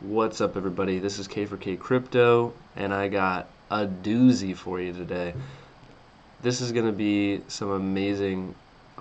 What's up, everybody? This is K4K Crypto, and I got a doozy for you today. This is going to be some amazing,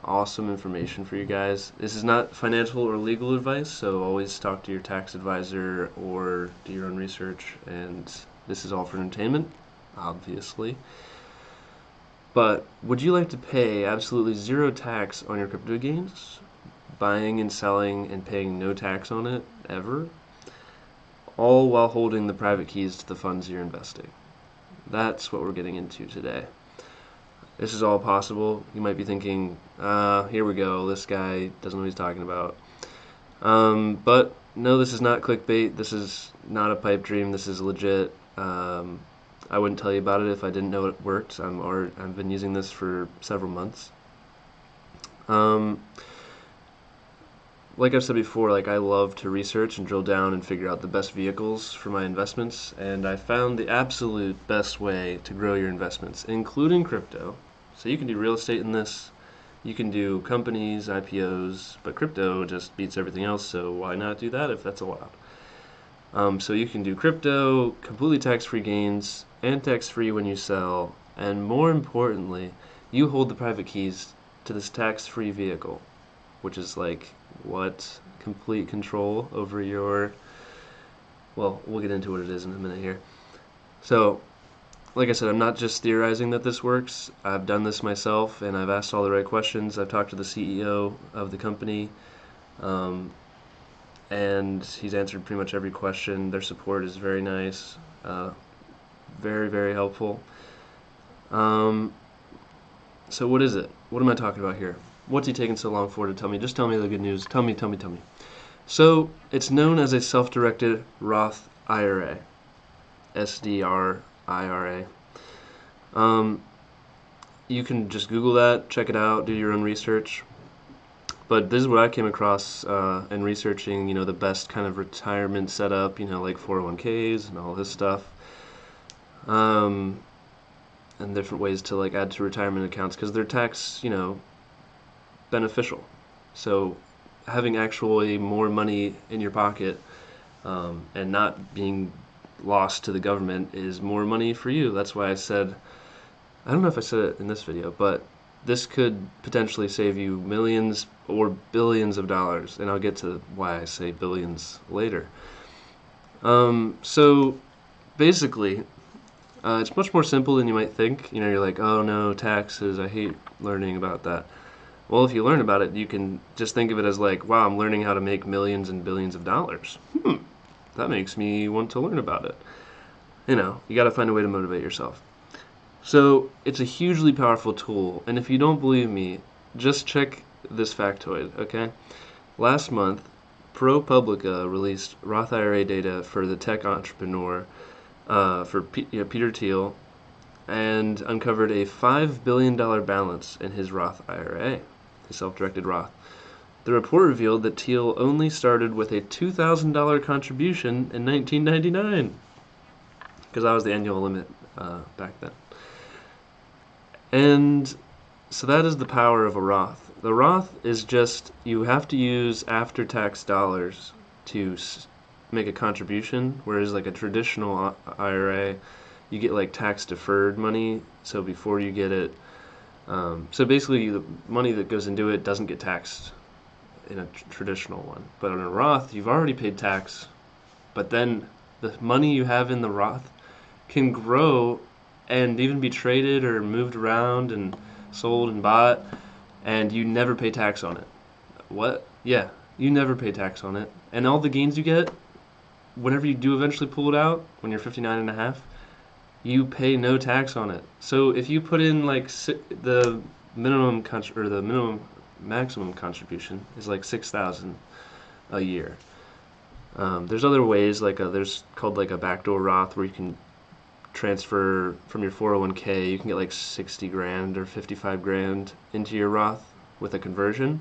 awesome information for you guys. This is not financial or legal advice, so always talk to your tax advisor or do your own research, and this is all for entertainment, obviously. But would you like to pay absolutely zero tax on your crypto gains? Buying and selling and paying no tax on it ever? All while holding the private keys to the funds you're investing. That's what we're getting into today. This is all possible. You might be thinking, here we go, this guy doesn't know what he's talking about. But no, this is not clickbait. This is not a pipe dream. This is legit. I wouldn't tell you about it if I didn't know it worked. I've been using this for several months. Like I've said before, I love to research and drill down and figure out the best vehicles for my investments, and I found the absolute best way to grow your investments, including crypto. So you can do real estate in this, you can do companies, IPOs, but crypto just beats everything else, so why not do that if that's allowed? So you can do crypto, completely tax-free gains, and tax-free when you sell, and more importantly, you hold the private keys to this tax-free vehicle, which is what? Complete control over your, well, we'll get into what it is in a minute here. So, like I said, I'm not just theorizing that this works. I've done this myself, and I've asked all the right questions. I've talked to the CEO of the company, and he's answered pretty much every question. Their support is very nice, very, very helpful. So what is it? What am I talking about here? What's he taking so long for to tell me? Just tell me the good news. Tell me. So it's known as a self-directed Roth IRA, SDR IRA. You can just Google that, check it out, do your own research. But this is what I came across in researching, the best kind of retirement setup, like 401ks and all this stuff. And different ways to add to retirement accounts because they're tax, beneficial. So having actually more money in your pocket and not being lost to the government is more money for you. That's why I said, I don't know if I said it in this video, but this could potentially save you millions or billions of dollars, and I'll get to why I say billions later. So basically, it's much more simple than you might think. You're like, oh no, taxes, I hate learning about that. Well, if you learn about it, you can just think of it as wow, I'm learning how to make millions and billions of dollars. That makes me want to learn about it. You got to find a way to motivate yourself. So it's a hugely powerful tool, and if you don't believe me, just check this factoid, okay? Last month, ProPublica released Roth IRA data for the tech entrepreneur, for Peter Thiel, and uncovered a $5 billion balance in his Roth IRA, his self-directed Roth. The report revealed that Thiel only started with a $2,000 contribution in 1999, because that was the annual limit back then. And so that is the power of a Roth. The Roth is just, you have to use after-tax dollars to make a contribution, whereas a traditional IRA, you get tax-deferred money, so before you get it, so basically the money that goes into it doesn't get taxed in a traditional one. But in a Roth, you've already paid tax, but then the money you have in the Roth can grow and even be traded or moved around and sold and bought, and you never pay tax on it. What? Yeah, you never pay tax on it. And all the gains you get, whenever you do eventually pull it out, when you're 59 and a half, you pay no tax on it. So if you put in the minimum maximum contribution is $6,000 a year. There's other ways, there's called a backdoor Roth where you can transfer from your 401k. You can get 60 grand or 55 grand into your Roth with a conversion.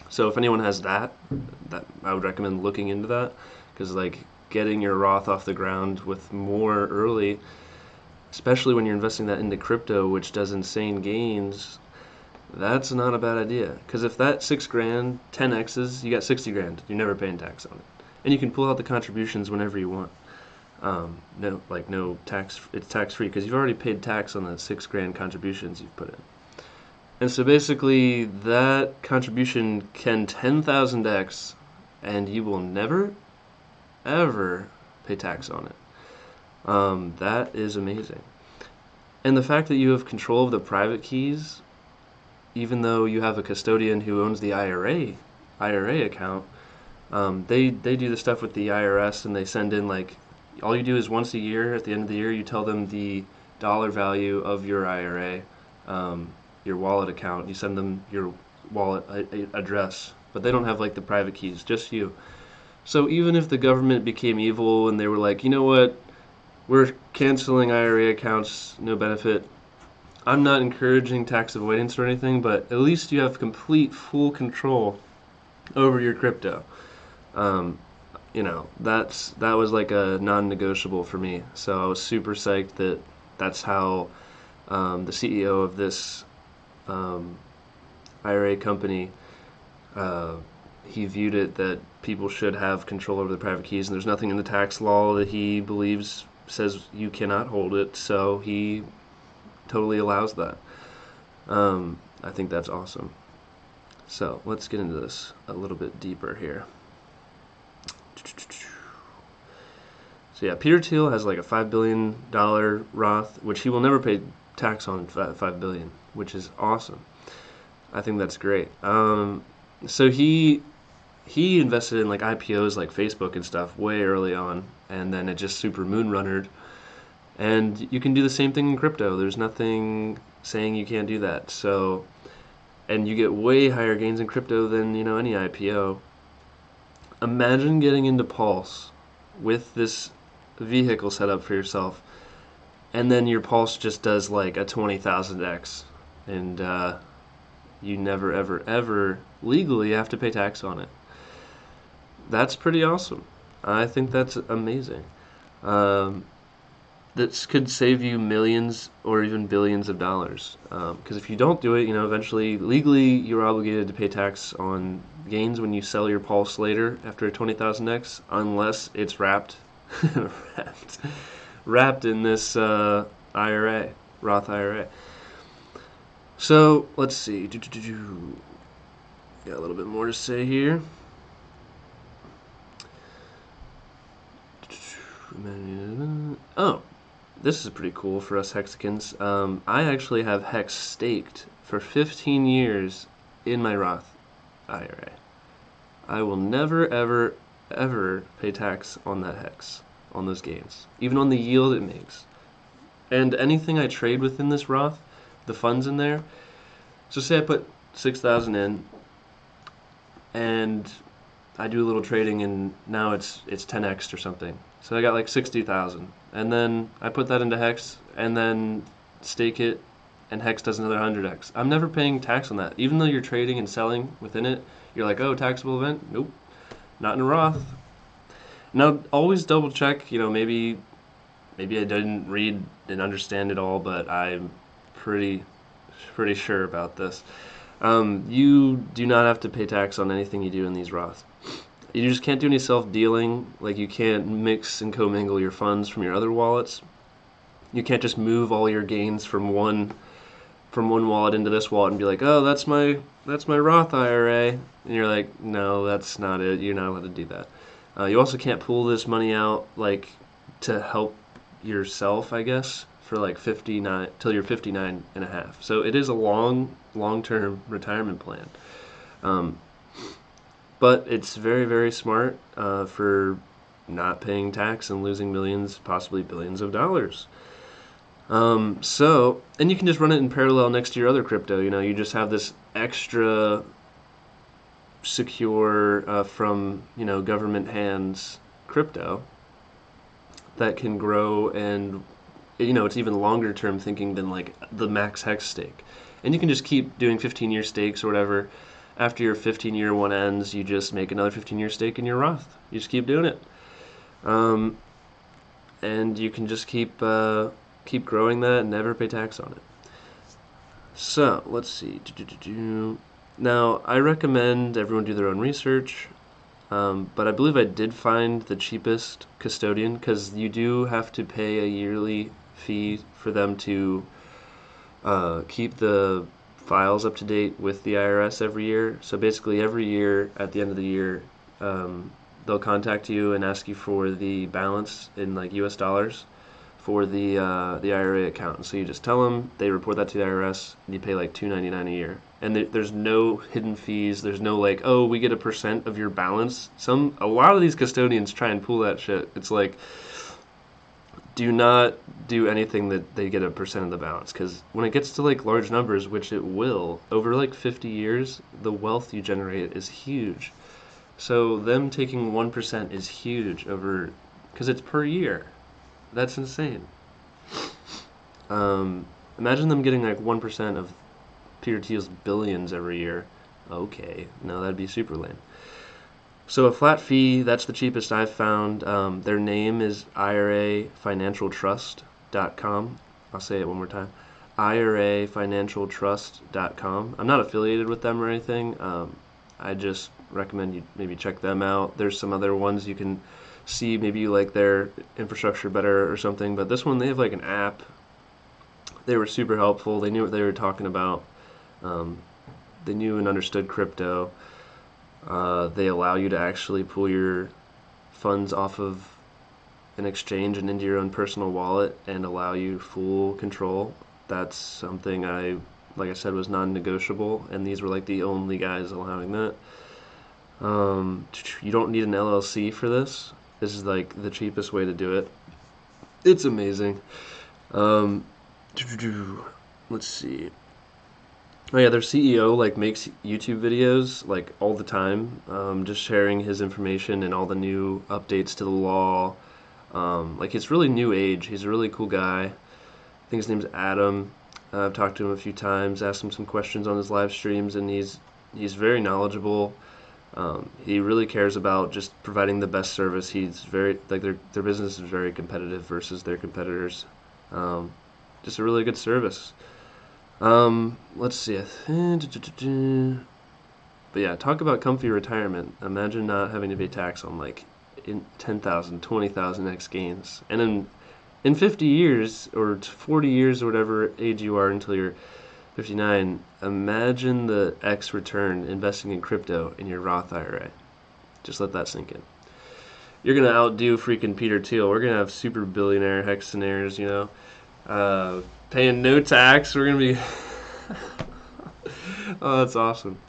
So if anyone has that I would recommend looking into that, because getting your Roth off the ground with more early, especially when you're investing that into crypto, which does insane gains, that's not a bad idea. Because if that 6 grand 10x's, you got 60 grand. You're never paying tax on it. and you can pull out the contributions whenever you want. No tax. It's tax free because you've already paid tax on the $6,000 contributions you've put in. And so basically, that contribution can 10,000x, and you will never, ever pay tax on it. That is amazing. And the fact that you have control of the private keys, even though you have a custodian who owns the IRA account, they do the stuff with the IRS, and they send in, like, all you do is once a year, at the end of the year, you tell them the dollar value of your IRA, your wallet account. You send them your wallet address, but they don't have like the private keys, just you. So even if the government became evil and they were like, you know what, we're canceling IRA accounts, no benefit. I'm not encouraging tax avoidance or anything, but at least you have complete, full control over your crypto. That was like a non-negotiable for me. So I was super psyched that that's how the CEO of this IRA company, he viewed it, that people should have control over the private keys, and there's nothing in the tax law that he believes says you cannot hold it, so he totally allows that. I think that's awesome. So let's get into this a little bit deeper here. So yeah, Peter Thiel has like a $5 billion Roth, which he will never pay tax on. $5 billion, which is awesome. I think that's great. So he invested in like IPOs like Facebook and stuff way early on, and then it just super moonrunnered. And you can do the same thing in crypto. There's nothing saying you can't do that. So, and you get way higher gains in crypto than any IPO. Imagine getting into Pulse with this vehicle set up for yourself, and then your Pulse just does like a 20,000x, and you never ever ever legally have to pay tax on it. That's pretty awesome. I think that's amazing. This could save you millions or even billions of dollars. Because if you don't do it, eventually legally you're obligated to pay tax on gains when you sell your Pulse later after a 20,000x, unless it's wrapped in this IRA, Roth IRA. So let's see. Got a little bit more to say here. Oh, this is pretty cool for us Hexicans. I actually have Hex staked for 15 years in my Roth IRA. I will never, ever, ever pay tax on that Hex, on those gains, even on the yield it makes. And anything I trade within this Roth, the funds in there, so say I put 6,000 in, and I do a little trading, and now it's 10x or something. So I got like 60,000, and then I put that into Hex, and then stake it, and Hex does another 100x. I'm never paying tax on that, even though you're trading and selling within it. You're like, oh, taxable event? Nope, not in a Roth. Now, always double check. Maybe I didn't read and understand it all, but I'm pretty sure about this. You do not have to pay tax on anything you do in these Roths. You just can't do any self-dealing. Like, you can't mix and commingle your funds from your other wallets. You can't just move all your gains from one wallet into this wallet and be like, oh, that's my Roth IRA, and you're like, no, that's not it. You're not allowed to do that. You also can't pull this money out like to help yourself, I guess, for like 59 till you're 59 and a half. So it is a long-term retirement plan. But it's very, very smart for not paying tax and losing millions, possibly billions of dollars. And you can just run it in parallel next to your other crypto. You just have this extra secure from government hands crypto that can grow, and it's even longer term thinking than like the max Hex stake. And you can just keep doing 15-year stakes or whatever. After your 15-year one ends, you just make another 15-year stake in your Roth. You just keep doing it, and you can just keep growing that and never pay tax on it. So let's see. Now, I recommend everyone do their own research. but I believe I did find the cheapest Custodian, because you do have to pay a yearly fee for them to keep the files up to date with the IRS every year. So basically, every year at the end of the year, they'll contact you and ask you for the balance in like U.S. dollars for the IRA account. So you just tell them, they report that to the IRS, and you pay like $2.99 a year. And there's no hidden fees. There's no like, oh, we get a % of your balance. A lot of these custodians try and pull that shit. It's like, do not do anything that they get a % of the balance, because when it gets to like large numbers, which it will, over like 50 years, the wealth you generate is huge. So them taking 1% is huge over, because it's per year. That's insane. Imagine them getting like 1% of Peter Thiel's billions every year. Okay, no, that'd be super lame. So a flat fee, that's the cheapest I've found. Their name is IRAfinancialtrust.com. I'll say it one more time. IRAfinancialtrust.com. I'm not affiliated with them or anything. I just recommend you maybe check them out. There's some other ones you can see. Maybe you like their infrastructure better or something. But this one, they have like an app. They were super helpful. They knew what they were talking about. They knew and understood crypto. They allow you to actually pull your funds off of an exchange and into your own personal wallet and allow you full control. That's something like I said, was non-negotiable, and these were like the only guys allowing that. You don't need an LLC for this. This is like the cheapest way to do it. It's amazing. Let's see. Oh yeah, their CEO like makes YouTube videos like all the time, just sharing his information and all the new updates to the law. Like it's really new age. He's a really cool guy. I think his name's Adam. I've talked to him a few times, asked him some questions on his live streams, and he's very knowledgeable. He really cares about just providing the best service. He's very like their business is very competitive versus their competitors. Just a really good service. Let's see. But yeah, talk about comfy retirement. Imagine not having to pay tax on like 10,000, 20,000 X gains. And in 50 years or 40 years or whatever age you are until you're 59, imagine the X return investing in crypto in your Roth IRA. Just let that sink in. You're going to outdo freaking Peter Thiel. We're going to have super billionaire hexionaires, paying no tax. We're gonna be oh, that's awesome.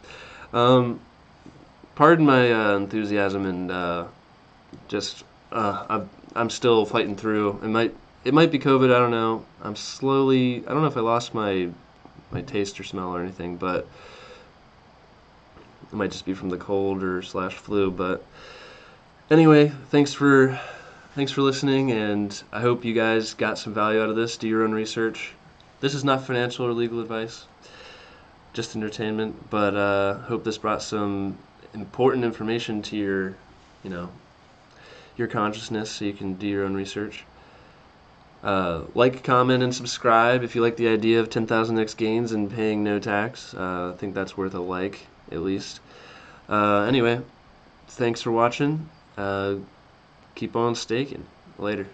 Pardon my enthusiasm and I'm still fighting through. It might be COVID. I don't know. I don't know if I lost my taste or smell or anything, but it might just be from the cold or / flu. But anyway, thanks for listening, and I hope you guys got some value out of this. Do your own research. This is not financial or legal advice, just entertainment, but hope this brought some important information to your consciousness so you can do your own research. Like, comment, and subscribe if you like the idea of 10,000x gains and paying no tax. I think that's worth a like, at least. Anyway, thanks for watching. Keep on staking. Later.